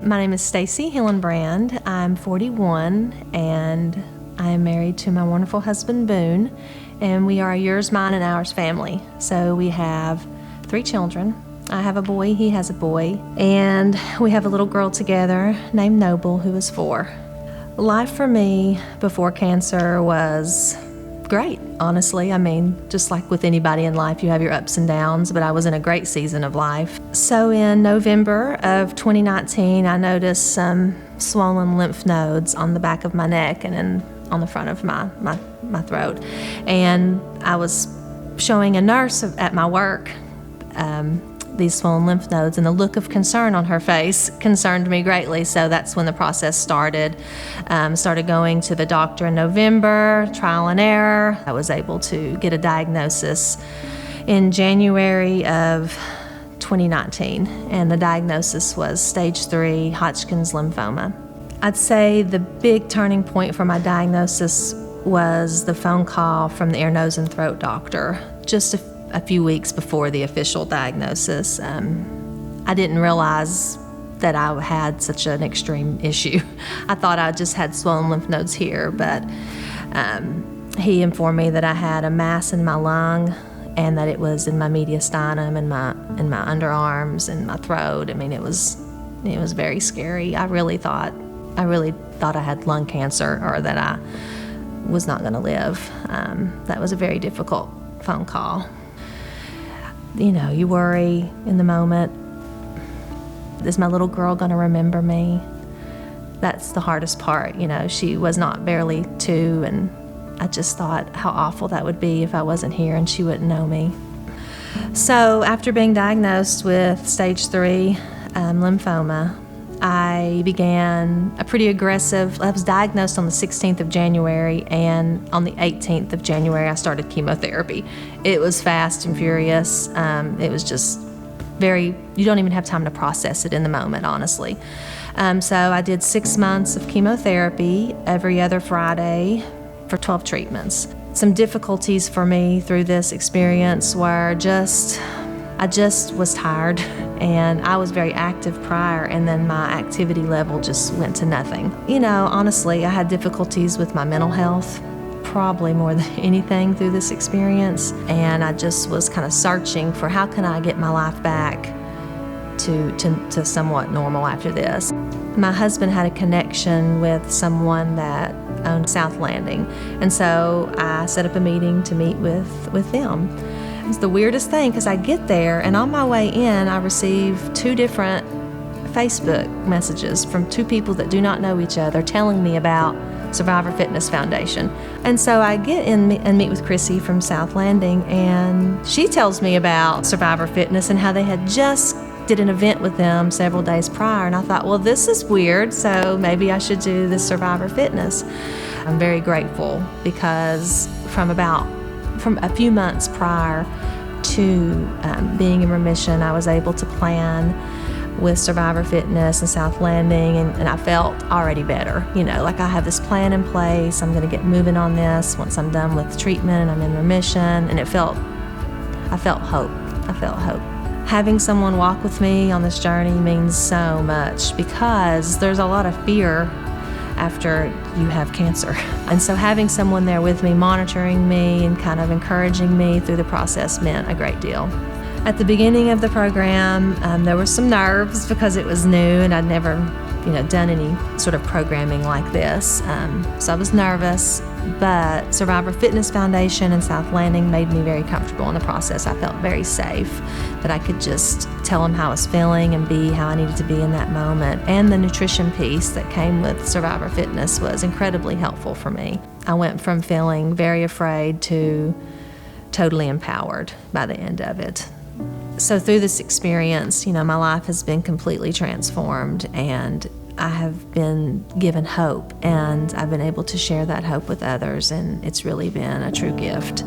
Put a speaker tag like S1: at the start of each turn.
S1: My name is Stacey Hillenbrand. I'm 41 and I am married to my wonderful husband Boone, and we are a yours, mine, and ours family. So we have 3 children. I have a boy, he has a boy, and we have a little girl together named Noble, who is 4. Life for me before cancer was great, honestly. I mean, just like with anybody in life, you have your ups and downs, but I was in a great season of life. So in November of 2019, I noticed some swollen lymph nodes on the back of my neck and on the front of my throat. And I was showing a nurse at my work these swollen lymph nodes, and the look of concern on her face concerned me greatly. So that's when the process started. Started going to the doctor in November, trial and error. I was able to get a diagnosis in January of 2019, and the diagnosis was stage 3 Hodgkin's lymphoma. I'd say the big turning point for my diagnosis was the phone call from the ear, nose, and throat doctor just a few weeks before the official diagnosis. I didn't realize that I had such an extreme issue. I thought I just had swollen lymph nodes here, but he informed me that I had a mass in my lung and that it was in my mediastinum and my underarms and my throat. I mean, it was very scary. I really thought I had lung cancer, or that I was not going to live. That was a very difficult phone call. You know, you worry in the moment. Is my little girl going to remember me? That's the hardest part. You know, she was not barely 2, and I just thought how awful that would be if I wasn't here and she wouldn't know me. So after being diagnosed with stage 3 lymphoma, I began a pretty aggressive, I was diagnosed on the 16th of January, and on the 18th of January I started chemotherapy. It was fast and furious. It was just you don't even have time to process it in the moment, honestly. So I did 6 months of chemotherapy every other Friday for 12 treatments. Some difficulties for me through this experience were I just was tired, and I was very active prior, and then my activity level just went to nothing. You know, honestly, I had difficulties with my mental health, probably more than anything through this experience, and I just was kind of searching for how can I get my life back to somewhat normal after this. My husband had a connection with someone that owned South Landing, and so I set up a meeting to meet with them. It's the weirdest thing, because I get there and on my way in I receive 2 different Facebook messages from 2 people that do not know each other telling me about Survivor Fitness Foundation. And so I get in and meet with Chrissy from South Landing, and she tells me about Survivor Fitness and how they had just did an event with them several days prior, and I thought, well, this is weird, so maybe I should do this Survivor Fitness. I'm very grateful, because from a few months prior to being in remission, I was able to plan with Survivor Fitness and South Landing, and I felt already better. You know, like I have this plan in place, I'm going to get moving on this once I'm done with treatment and I'm in remission, and I felt hope. Having someone walk with me on this journey means so much, because there's a lot of fear after you have cancer. And so having someone there with me, monitoring me and kind of encouraging me through the process meant a great deal. At the beginning of the program, there were some nerves because it was new and I'd never done any sort of programming like this. So I was nervous, but Survivor Fitness Foundation and South Landing made me very comfortable in the process. I felt very safe, that I could just tell them how I was feeling and be how I needed to be in that moment. And the nutrition piece that came with Survivor Fitness was incredibly helpful for me. I went from feeling very afraid to totally empowered by the end of it. So through this experience, my life has been completely transformed, and I have been given hope, and I've been able to share that hope with others, and it's really been a true gift.